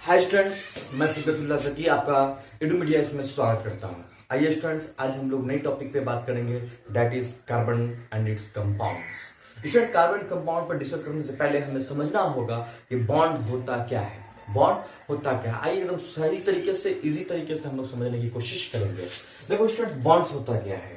Hi students, मैं सिकतुल्लाह ज़की आपका एडुमीडिया में स्वागत करता हूँ। आइए स्टूडेंट्स, आज हम लोग नई टॉपिक पे बात करेंगे, that is carbon and it's compounds. Student, carbon compound पर डिस्कस करने से पहले हमें समझना होगा कि बॉन्ड होता क्या है। बॉन्ड होता क्या है, आइए एकदम सही तरीके से, इजी तरीके से हम लोग समझने की कोशिश करेंगे। देखो स्टूडेंट, बॉन्ड्स होता क्या है,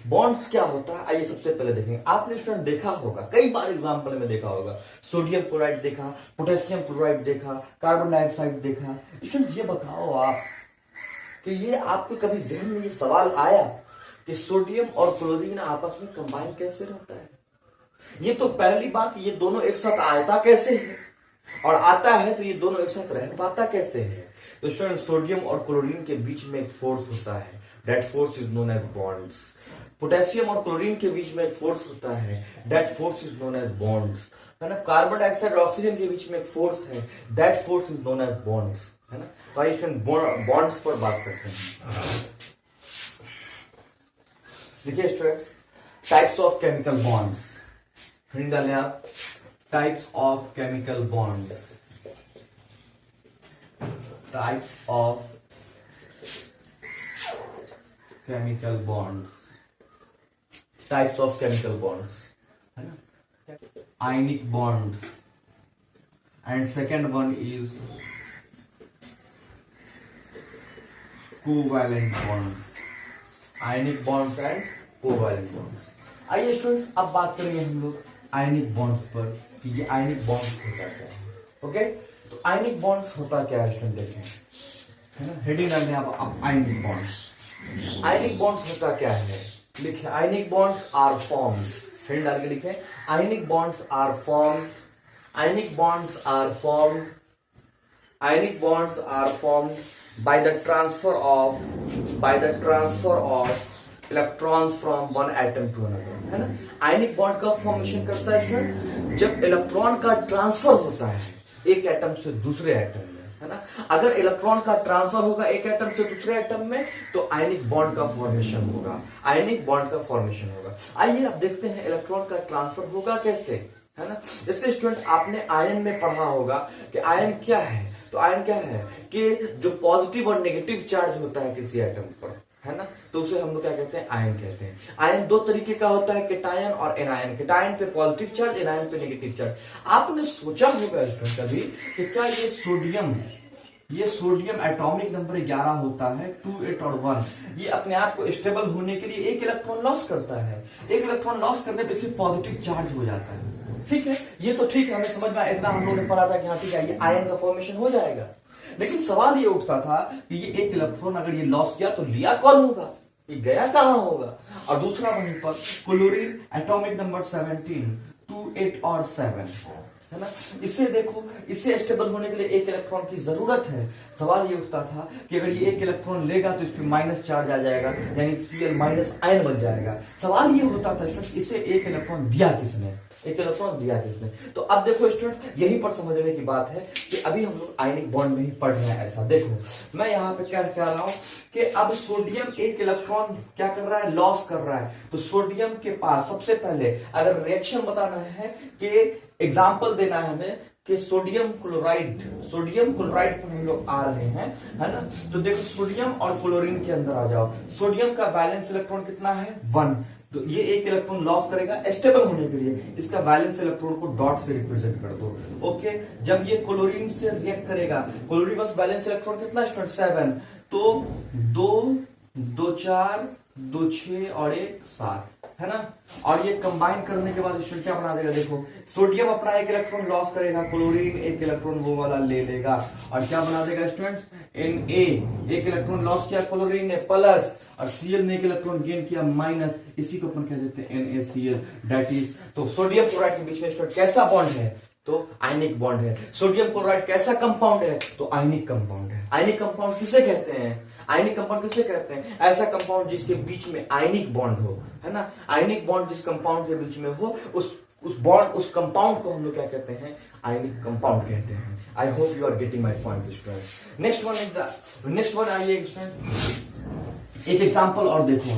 बॉन्ड्स क्या होता है, आइए सबसे पहले देखेंगे। आपने स्टूडेंट देखा होगा, कई बार एग्जाम्पल में देखा होगा, सोडियम क्लोराइड देखा, पोटेशियम क्लोराइड देखा, कार्बन डाइऑक्साइड देखा। स्टूडेंट ये बताओ आप कि ये आपके कभी जहन में ये सवाल आया कि सोडियम और क्लोरीन आपस में कंबाइन कैसे रहता है? ये तो पहली बात, ये दोनों एक साथ आता कैसे है, और आता है तो ये दोनों एक साथ रह पाता कैसे है? तो स्टूडेंट, सोडियम और क्लोरीन के बीच में एक फोर्स होता है, that force is known as bonds. Potassium और क्लोरीन के बीच में एक फोर्स होता है, that force is known as bonds, है ना। कार्बन डाइऑक्साइड और ऑक्सीजन के बीच में एक फोर्स है, that force is known as bonds, है ना। तो आइए बॉन्ड्स पर बात करते हैं। देखिए students, types of chemical bonds, hint डालें आप, types of chemical bond, types of chemical bonds, types of chemical bonds, है ना। Ionic bond and second one is covalent bond, ionic bonds and covalent bonds. आइए students, अब बात करेंगे हम लोग आयनिक बॉन्ड्स पर कि ये आयनिक बॉन्ड्स होता क्या है। ओके, तो आयनिक बॉन्ड्स होता क्या है स्टूडेंट, देखें, है ना। हेडिंग डालते हैं आप, आयनिक बॉन्ड्स। आयनिक बॉन्ड्स होता क्या है, लिखे, ionic bonds are formed, heading डाल के लिखे, ionic bonds are formed, ionic bonds are formed, ionic bonds are formed by the transfer of electrons from one atom to another, है ना। आयनिक बॉन्ड का फॉर्मेशन करता है स्टूडेंट जब electron का ट्रांसफर होता है एक एटम से दूसरे एटम में, है ना। अगर इलेक्ट्रॉन का ट्रांसफर होगा एक एटम से दूसरे एटम में तो आयनिक बॉन्ड का फॉर्मेशन होगा, आयनिक बॉन्ड का फॉर्मेशन होगा। आइए अब देखते हैं इलेक्ट्रॉन का ट्रांसफर होगा कैसे, है ना। जैसे स्टूडेंट आपने आयन में पढ़ा होगा कि आयन क्या है, तो आयन क्या है कि जो पॉजिटिव और नेगेटिव चार्ज होता है किसी एटम पर, है ना, तो उसे हम लोग क्या कहते हैं, आयन कहते हैं। आयन दो तरीके का होता है, केटायन और एनायन। केटायन पे पॉजिटिव चार्ज, एनायन पे नेगेटिव चार्ज। आपने सोचा होगा स्टूडेंट कभी कि क्या ये सोडियम एटॉमिक नंबर 11 होता है, 2, 8 और 1, ये अपने आप को स्टेबल होने के लिए एक इलेक्ट्रॉन लॉस करता है। एक इलेक्ट्रॉन लॉस करने पर फिर पॉजिटिव चार्ज हो जाता है, ठीक है। ये तो ठीक है, हमें समझ में इतना हम लोगों ने पढ़ा था कि हाँ ठीक है, ये आयन का फॉर्मेशन हो जाएगा। लेकिन सवाल ये उठता था कि ये एक इलेक्ट्रॉन अगर ये लॉस किया तो लिया कौन होगा, ये गया कहां होगा। और दूसरा वहीं पर क्लोरीन एटॉमिक नंबर 17, 2, 8 और 7, है ना। इसे देखो, इसे स्टेबल होने के लिए एक इलेक्ट्रॉन की जरूरत है। सवाल ये उठता था कि अगर ये एक इलेक्ट्रॉन लेगा तो इसमें माइनस चार्ज आ जाएगा, यानी Cl माइनस आयन बन जाएगा। सवाल ये होता था स्टूडेंट, इसे एक इलेक्ट्रॉन दिया किसने, एक इलेक्ट्रॉन दिया किसने। तो अब देखो स्टूडेंट, यहीं पर समझने की बात है कि अभी हम लोग आयनिक बॉन्ड में ही पढ़ रहे हैं। ऐसा देखो, मैं यहाँ पे क्या कह रहा हूं कि अब सोडियम एक इलेक्ट्रॉन क्या कर रहा है, लॉस कर रहा है। तो सोडियम के पास सबसे पहले अगर रिएक्शन बताना है कि एग्जाम्पल देना है हमें कि सोडियम क्लोराइड पर हम लोग आ रहे हैं, है ना। तो देखो, सोडियम और क्लोरीन के अंदर आ जाओ। सोडियम का वैलेंस इलेक्ट्रॉन कितना है, 1, तो ये एक इलेक्ट्रॉन लॉस करेगा स्टेबल होने के लिए, इसका वैलेंस इलेक्ट्रॉन को डॉट से रिप्रेजेंट कर दो। ओके, जब ये क्लोरीन से रिएक्ट करेगा, क्लोरीन का वैलेंस इलेक्ट्रॉन कितना है, 7, तो 2, 2, 4, 2, 6 और 1, 7, है ना। और ये कंबाइन करने के बाद स्टूडेंट क्या बना देगा, देखो, सोडियम अपना एक इलेक्ट्रॉन लॉस करेगा, क्लोरीन एक इलेक्ट्रॉन वो वाला ले लेगा, और क्या बना देगा स्टूडेंट्स, Na एक इलेक्ट्रॉन लॉस किया क्लोरीन ने प्लस, और Cl ने एक इलेक्ट्रॉन गेन किया माइनस, इसी को अपन कह देते हैं NaCl, दैट इज। तो सोडियम क्लोराइड के बीच में स्टूडेंट कैसा बॉन्ड है, तो आयनिक बॉन्ड है। सोडियम क्लोराइड कैसा कंपाउंड है, तो आयनिक कंपाउंड है। आयनिक कंपाउंड किसे कहते हैं, आयनिक कंपाउंड किसे कहते हैं, ऐसा कंपाउंड जिसके बीच में आयनिक बॉन्ड हो, है ना। आयनिक बॉन्ड जिस कंपाउंड के बीच में हो, उस कंपाउंड को हम लोग क्या कहते हैं, आयनिक कंपाउंड कहते हैं। I hope you are getting my point student. Next one आइए स्टूडेंट, एक एग्जाम्पल और देखो,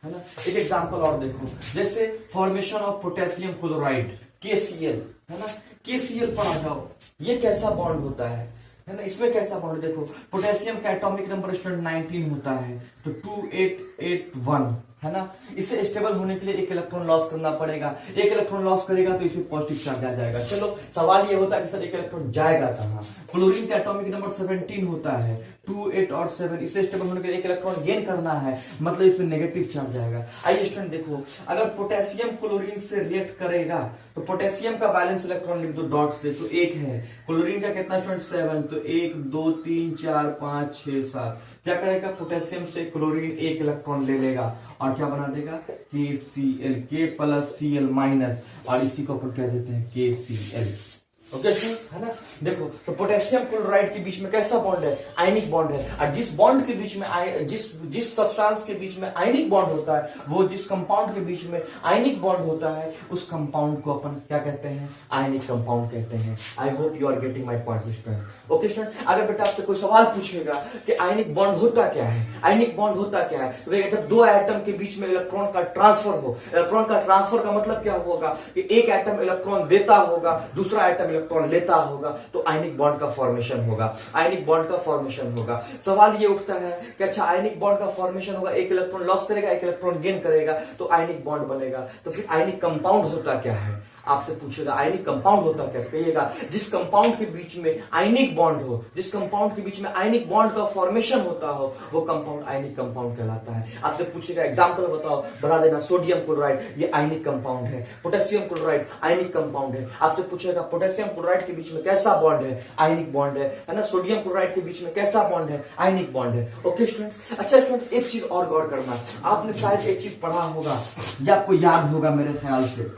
है ना, एक एग्जाम्पल और देखो, जैसे formation of potassium chloride KCl, है ना। KCl पर आ जाओ, ये कैसा बॉन्ड होता है, है ना। इसमें कैसा बॉन्ड देखो, पोटेशियम का एटॉमिक नंबर स्टूडेंट 19 होता है, तो 2881 है ना। इसे स्टेबल होने के लिए एक इलेक्ट्रॉन लॉस करना पड़ेगा, एक इलेक्ट्रॉन लॉस करेगा तो इसमें पॉजिटिव चार्ज आ जाएगा। चलो सवाल ये होता है कि सर एक इलेक्ट्रॉन जाएगा कहाँ। क्लोरीन का एटॉमिक नंबर 17 होता है, 2, 8 और 7, इसे स्टेबल होने के लिए एक इलेक्ट्रॉन गेन करना है, मतलब इसमें नेगेटिव चार्ज आएगा। आइए स्टूडेंट देखो, अगर पोटेशियम क्लोरीन से रिएक्ट करेगा तो पोटेशियम का बैलेंस इलेक्ट्रॉन लिख दो डॉट से, तो 1 है। क्लोरीन का कितना स्टूडेंट 7, तो 1 2 3 4 5 6 7। क्या करेगा, पोटेशियम से क्लोरीन 1 इलेक्ट्रॉन ले लेगा और क्या बना देगा, KCl, K plus Cl minus, और इसी को अपन कह देते हैं KCl। ओके स्टूडेंट, है ना। देखो तो पोटेशियम क्लोराइड के बीच में कैसा बॉन्ड है, आयनिक बॉन्ड है। और जिस बॉन्ड के बीच में जिस सब्सटेंस के बीच में आयनिक बॉन्ड होता है, वो जिस कंपाउंड के बीच में आयनिक बॉन्ड होता है, उस कंपाउंड को अपन क्या कहते हैं, आयनिक कंपाउंड कहते हैं। I hope you are getting my point student. Okay student, अगर बेटा आपसे कोई सवाल पूछेगा कि आयनिक बॉन्ड होता क्या है, आयनिक बॉन्ड होता क्या है, तो जब दो एटम के बीच में इलेक्ट्रॉन का ट्रांसफर हो, इलेक्ट्रॉन का ट्रांसफर का मतलब क्या होगा कि एक एटम इलेक्ट्रॉन देता होगा, दूसरा एटम इलेक्ट्रॉन लेता होगा, तो आयनिक बॉन्ड का फॉर्मेशन होगा, आयनिक बॉन्ड का फॉर्मेशन होगा। सवाल ये उठता है कि अच्छा आयनिक बॉन्ड का फॉर्मेशन होगा, एक इलेक्ट्रॉन लॉस करेगा, एक इलेक्ट्रॉन गेन करेगा, तो आयनिक बॉन्ड बनेगा। तो फिर आयनिक कंपाउंड होता क्या है, आपसे पूछेगा आयनिक कंपाउंड होता क्या, कहिएगा जिस कंपाउंड के बीच में आयनिक बॉन्ड हो, जिस कंपाउंड के बीच में आयनिक बॉन्ड का फॉर्मेशन होता हो, वो कंपाउंड आयनिक कंपाउंड कहलाता है। आपसे पूछेगा एग्जांपल बताओ, बता देना सोडियम क्लोराइड, ये आयनिक कंपाउंड है। पोटेशियम क्लोराइड आयनिक कंपाउंड है। आपसे पूछेगा पोटेशियम क्लोराइड के बीच में कैसा बॉन्ड है, आयनिक बॉन्ड है ना। सोडियम क्लोराइड के बीच में कैसा बॉन्ड है, आयनिक बॉन्ड है। ओके स्टूडेंट्स, अच्छा स्टूडेंट एक चीज और गौर करना, आपने शायद एक चीज पढ़ा होगा या आपको याद होगा मेरे ख्याल से,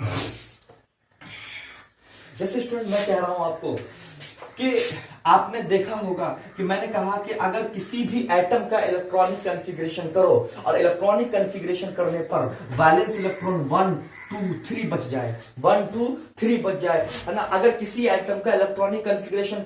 जैसे स्टूडेंट मैं कह रहा हूं आपको कि आपने देखा होगा कि मैंने कहा कि अगर किसी भी एटम का इलेक्ट्रॉनिक कॉन्फ़िगरेशन करो और इलेक्ट्रॉनिक कॉन्फ़िगरेशन करने पर वैलेंस इलेक्ट्रॉन 1 2 3 बच जाए, 1 2 3 बच जाए, है ना। अगर किसी एटम का इलेक्ट्रॉनिक कॉन्फ़िगरेशन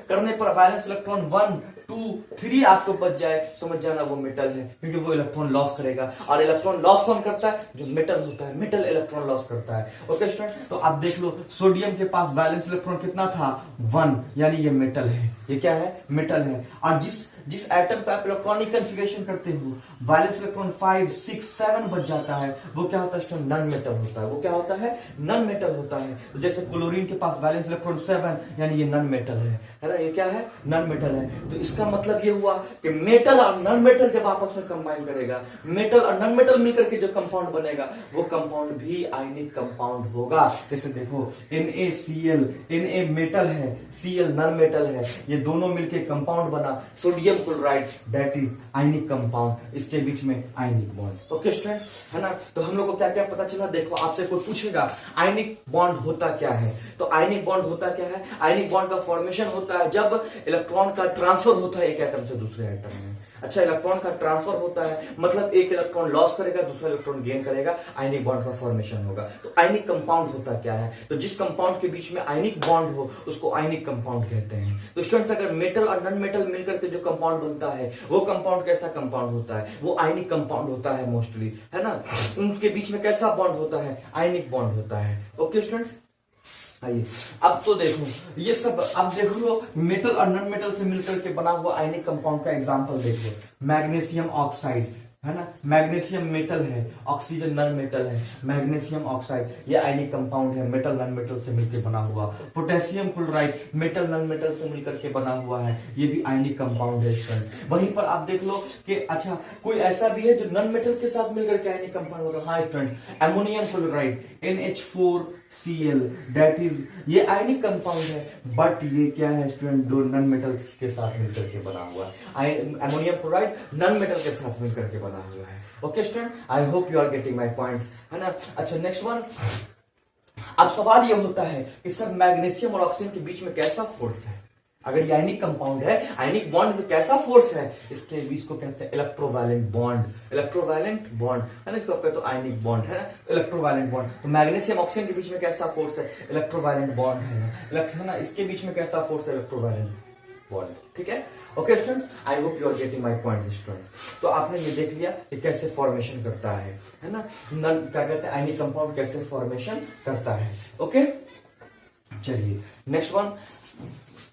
करने पर वैलेंस इलेक्ट्रॉन 1 2 3 आपको बच जाए, समझ जाना वो मेटल है, क्योंकि वो इलेक्ट्रॉन लॉस करेगा। और इलेक्ट्रॉन लॉस कौन करता है, जो मेटल होता है, मेटल इलेक्ट्रॉन लॉस करता है। ओके स्टूडेंट, तो आप देख लो सोडियम के पास बैलेंस इलेक्ट्रॉन कितना था, 1, यानी ये मेटल है, ये क्या है, मेटल है। और जिस एटम पे आप इलेक्ट्रॉनिक कॉन्फ़िगरेशन करते हो वैलेंस इलेक्ट्रॉन 5 6 7 बच जाता है, वो क्या होता है, नॉन मेटल होता है। वो क्या होता है, नॉन मेटल होता है। तो जैसे क्लोरीन के पास वैलेंस इलेक्ट्रॉन 7, यानी ये नॉन मेटल है ना, ये क्या है, नॉन मेटल है। तो इसका मतलब ये हुआ कि मेटल और नॉन मेटल जब आपस में कंबाइन करेगा, मेटल और नॉन मेटल मिलकर के जो कंपाउंड बनेगा, वो कंपाउंड भी आयनिक कंपाउंड होगा। जैसे देखो NaCl, Na मेटल है, Cl नॉन मेटल है, ये दोनों मिलकर कंपाउंड बना sodium chloride, that is ionic compound, इसके बीच में आयनिक बॉन्ड। ओके स्टूडेंट, है ना। तो हम लोग को क्या क्या पता चला, देखो आपसे कोई पूछेगा आयनिक बॉन्ड होता क्या है, तो आयनिक बॉन्ड होता क्या है, आयनिक बॉन्ड का फॉर्मेशन होता है जब इलेक्ट्रॉन का ट्रांसफर होता है एक एटम से दूसरे एटम में। अच्छा, इलेक्ट्रॉन का ट्रांसफर होता है मतलब एक इलेक्ट्रॉन लॉस करेगा, दूसरा इलेक्ट्रॉन गेन करेगा, आयनिक बॉन्ड का फॉर्मेशन होगा। तो आयनिक कंपाउंड होता क्या है, तो जिस कंपाउंड के बीच में आयनिक बॉन्ड हो उसको आयनिक कंपाउंड कहते हैं। तो स्टूडेंट्स, अगर मेटल और नॉन मेटल मिलकर के जो कंपाउंड बनता है, वो कंपाउंड कैसा कंपाउंड होता है, वो आयनिक कंपाउंड होता है मोस्टली, है ना। उनके बीच में कैसा बॉन्ड होता है, आयनिक बॉन्ड होता है। ओके स्टूडेंट्स, आइए अब तो देखो ये सब, अब देख लो मेटल और नॉन मेटल से मिलकर के बना हुआ आयनिक कंपाउंड का एग्जांपल देख लो। मैग्नीशियम ऑक्साइड, है ना, मैग्नीशियम मेटल है, ऑक्सीजन नॉन मेटल है, मैग्नीशियम ऑक्साइड ये आयनिक कंपाउंड है, मेटल नॉन मेटल से मिलकर बना हुआ। Potassium chloride metal non metal से मिलकर के बना हुआ है, ये भी आयनिक कंपाउंड है स्टूडेंट। वहीं पर आप देख लो कि अच्छा कोई ऐसा भी है जो नॉन मेटल के साथ मिलकर के आयनिक कंपाउंड होगा। हाँ student, ammonium chloride NH4Cl, that is ये आयनिक कंपाउंड है, बट ये क्या है स्टूडेंट, दो नॉन मेटल्स के साथ मिलकर के बना हुआ है। एमोनियम क्लोराइड नॉन मेटल के साथ मिलकर के बना हुआ है। Okay student, I hope you are getting my points, है ना। अच्छा नेक्स्ट वन, अब सवाल ये होता है कि सर मैग्नीशियम और ऑक्सीजन के बीच में कैसा फोर्स है, अगर ये आयनिक कंपाउंड है, आयनिक बॉन्ड में कैसा फोर्स है, इसके बीच को कहते हैं इलेक्ट्रोवैलेंट बॉन्ड, इलेक्ट्रोवैलेंट बॉन्ड, है ना, इसको कहते हैं तो आयनिक बॉन्ड है ना, इलेक्ट्रोवैलेंट बॉन्ड। तो मैग्नीशियम ऑक्सीजन के बीच में कैसा फोर्स है, इलेक्ट्रोवैलेंट बॉन्ड है ना, इसके बीच में कैसा फोर्स है, इलेक्ट्रोवैलेंट बॉन्ड, ठीक है। Okay student, I hope you are getting my points student. तो आपने ये देख लिया कि कैसे फॉर्मेशन करता है ना, क्या कहते हैं आयनिक कंपाउंड कैसे फॉर्मेशन करता है। ओके, चलिए नेक्स्ट वन,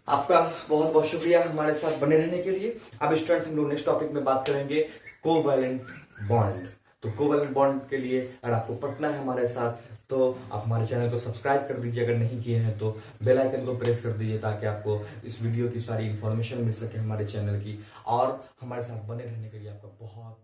आपका बहुत बहुत शुक्रिया हमारे साथ बने रहने के लिए। अब स्टूडेंट्स हम लोग नेक्स्ट टॉपिक में बात करेंगे कोवैलेंट बॉन्ड। तो कोवैलेंट बॉन्ड के लिए अगर आपको पढ़ना है हमारे साथ तो आप हमारे चैनल को सब्सक्राइब कर दीजिए, अगर नहीं किए हैं तो बेल आइकन को प्रेस कर दीजिए ताकि आपको इस वीडियो की सारी इन्फॉर्मेशन मिल सके हमारे चैनल की। और हमारे साथ बने रहने के लिए आपका बहुत